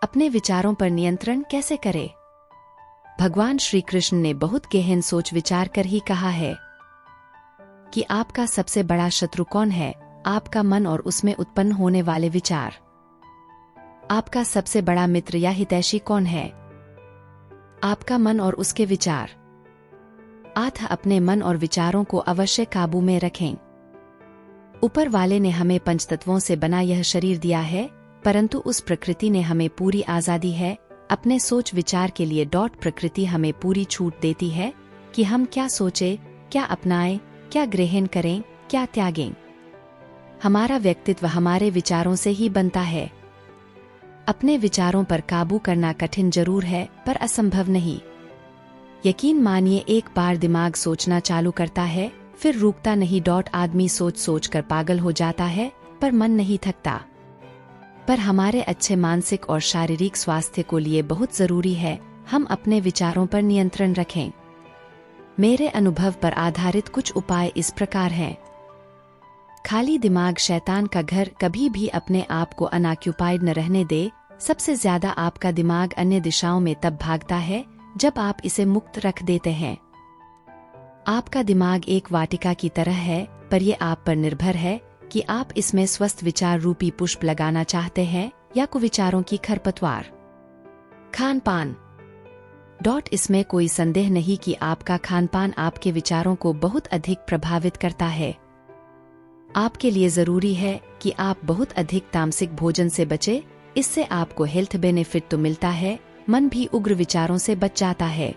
अपने विचारों पर नियंत्रण कैसे करें? भगवान श्री कृष्ण ने बहुत गहन सोच विचार कर ही कहा है कि आपका सबसे बड़ा शत्रु कौन है? आपका मन और उसमें उत्पन्न होने वाले विचार। आपका सबसे बड़ा मित्र या हितैषी कौन है? आपका मन और उसके विचार। आप अपने मन और विचारों को अवश्य काबू में रखें। ऊपर वाले ने हमें पंचतत्वों से बना यह शरीर दिया है, परंतु उस प्रकृति ने हमें पूरी आजादी है अपने सोच विचार के लिए। प्रकृति हमें पूरी छूट देती है कि हम क्या सोचें, क्या अपनाएं, क्या ग्रहण करें, क्या त्यागें। हमारा व्यक्तित्व हमारे विचारों से ही बनता है। अपने विचारों पर काबू करना कठिन जरूर है, पर असंभव नहीं। यकीन मानिए, एक बार दिमाग सोचना चालू करता है, फिर रुकता नहीं। आदमी सोच सोच कर पागल हो जाता है, पर मन नहीं थकता। पर हमारे अच्छे मानसिक और शारीरिक स्वास्थ्य को लिए बहुत जरूरी है हम अपने विचारों पर नियंत्रण रखें। मेरे अनुभव पर आधारित कुछ उपाय इस प्रकार हैं। खाली दिमाग शैतान का घर। कभी भी अपने आप को अनऑक्युपाइड न रहने दे। सबसे ज्यादा आपका दिमाग अन्य दिशाओं में तब भागता है जब आप इसे मुक्त रख देते हैं। आपका दिमाग एक वाटिका की तरह है, पर यह आप पर निर्भर है कि आप इसमें स्वस्थ विचार रूपी पुष्प लगाना चाहते हैं या कुविचारों की खरपतवार। खान पान। इसमें कोई संदेह नहीं कि आपका खान पान आपके विचारों को बहुत अधिक प्रभावित करता है। आपके लिए जरूरी है कि आप बहुत अधिक तामसिक भोजन से बचें। इससे आपको हेल्थ बेनिफिट तो मिलता है, मन भी उग्र विचारों से बच जाता है।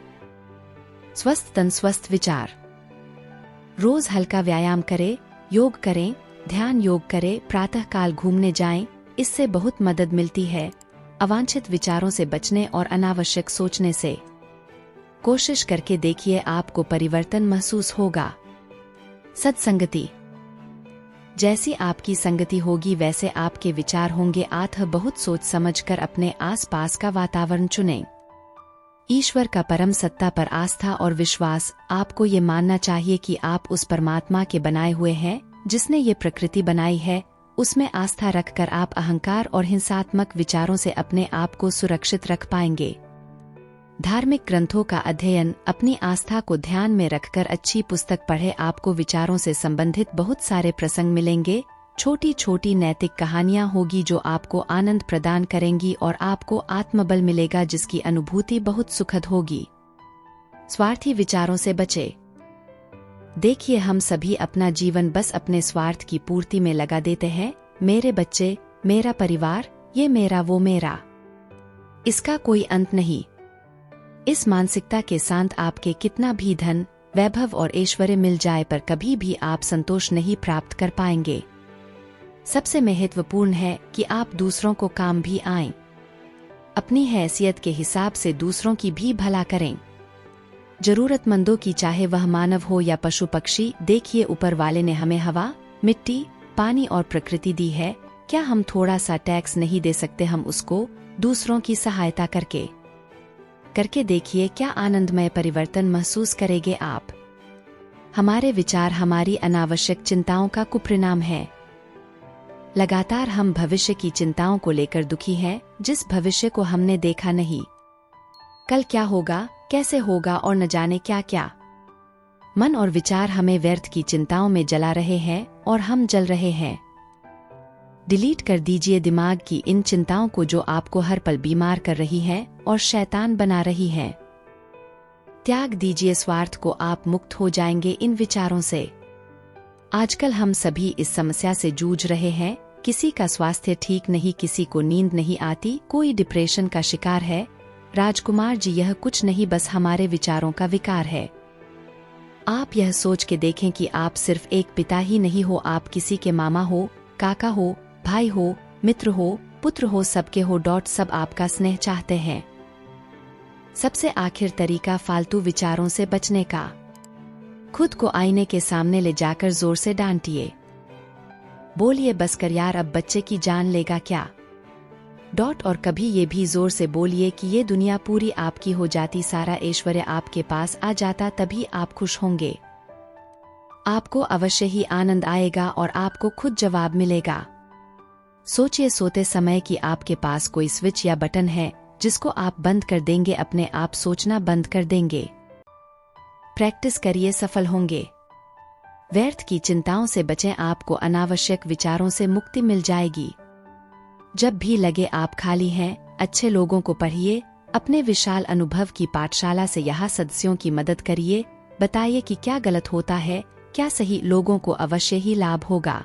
स्वस्थ तन स्वस्थ विचार। रोज हल्का व्यायाम करें, योग करें, ध्यान योग करें, प्रातः काल घूमने जाएं। इससे बहुत मदद मिलती है अवांछित विचारों से बचने और अनावश्यक सोचने से। कोशिश करके देखिए, आपको परिवर्तन महसूस होगा। सत्संगति। जैसी आपकी संगति होगी वैसे आपके विचार होंगे। आप बहुत सोच समझकर अपने आसपास का वातावरण चुनें। ईश्वर का परम सत्ता पर आस्था और विश्वास। आपको ये मानना चाहिए कि आप उस परमात्मा के बनाए हुए हैं जिसने ये प्रकृति बनाई है। उसमें आस्था रखकर आप अहंकार और हिंसात्मक विचारों से अपने आप को सुरक्षित रख पाएंगे। धार्मिक ग्रंथों का अध्ययन। अपनी आस्था को ध्यान में रखकर अच्छी पुस्तक पढ़े। आपको विचारों से संबंधित बहुत सारे प्रसंग मिलेंगे। छोटी छोटी नैतिक कहानियां होगी जो आपको आनंद प्रदान करेंगी और आपको आत्मबल मिलेगा जिसकी अनुभूति बहुत सुखद होगी। स्वार्थी विचारों से बचे। देखिए, हम सभी अपना जीवन बस अपने स्वार्थ की पूर्ति में लगा देते हैं। मेरे बच्चे, मेरा परिवार, ये मेरा वो मेरा, इसका कोई अंत नहीं। इस मानसिकता के साथ आपके कितना भी धन, वैभव और ऐश्वर्य मिल जाए पर कभी भी आप संतोष नहीं प्राप्त कर पाएंगे। सबसे महत्वपूर्ण है कि आप दूसरों को काम भी आएं। अपनी हैसियत के हिसाब से दूसरों की भी भला करें। जरूरतमंदों की, चाहे वह मानव हो या पशु पक्षी। देखिए, ऊपर वाले ने हमें हवा, मिट्टी, पानी और प्रकृति दी है। क्या हम थोड़ा सा टैक्स नहीं दे सकते हम उसको दूसरों की सहायता करके देखिए, क्या आनंदमय परिवर्तन महसूस करेंगे आप। हमारे विचार हमारी अनावश्यक चिंताओं का कुपरिणाम है। लगातार हम भविष्य की चिंताओं को लेकर दुखी हैं, जिस भविष्य को हमने देखा नहीं। कल क्या होगा, कैसे होगा और न जाने क्या क्या। मन और विचार हमें व्यर्थ की चिंताओं में जला रहे हैं और हम जल रहे हैं। डिलीट कर दीजिए दिमाग की इन चिंताओं को जो आपको हर पल बीमार कर रही हैं और शैतान बना रही हैं। त्याग दीजिए स्वार्थ को, आप मुक्त हो जाएंगे इन विचारों से। आजकल हम सभी इस समस्या से जूझ रहे हैं। किसी का स्वास्थ्य ठीक नहीं, किसी को नींद नहीं आती, कोई डिप्रेशन का शिकार है। राजकुमार जी, यह कुछ नहीं बस हमारे विचारों का विकार है। आप यह सोच के देखें कि आप सिर्फ एक पिता ही नहीं हो, आप किसी के मामा हो, काका हो, भाई हो, मित्र हो, पुत्र हो, सबके हो। सब आपका स्नेह चाहते हैं। सबसे आखिर तरीका फालतू विचारों से बचने का। खुद को आईने के सामने ले जाकर जोर से डांटिए। बोलिए, बस कर यार, अब बच्चे की जान लेगा क्या। और कभी ये भी जोर से बोलिए कि ये दुनिया पूरी आपकी हो जाती, सारा ऐश्वर्य आपके पास आ जाता, तभी आप खुश होंगे। आपको अवश्य ही आनंद आएगा और आपको खुद जवाब मिलेगा। सोचिए सोते समय कि आपके पास कोई स्विच या बटन है जिसको आप बंद कर देंगे, अपने आप सोचना बंद कर देंगे। प्रैक्टिस करिए, सफल होंगे। व्यर्थ की चिंताओं से बचें, आपको अनावश्यक विचारों से मुक्ति मिल जाएगी। जब भी लगे आप खाली हैं, अच्छे लोगों को पढ़िए, अपने विशाल अनुभव की पाठशाला से यहाँ सदस्यों की मदद करिए, बताइए कि क्या गलत होता है, क्या सही, लोगों को अवश्य ही लाभ होगा।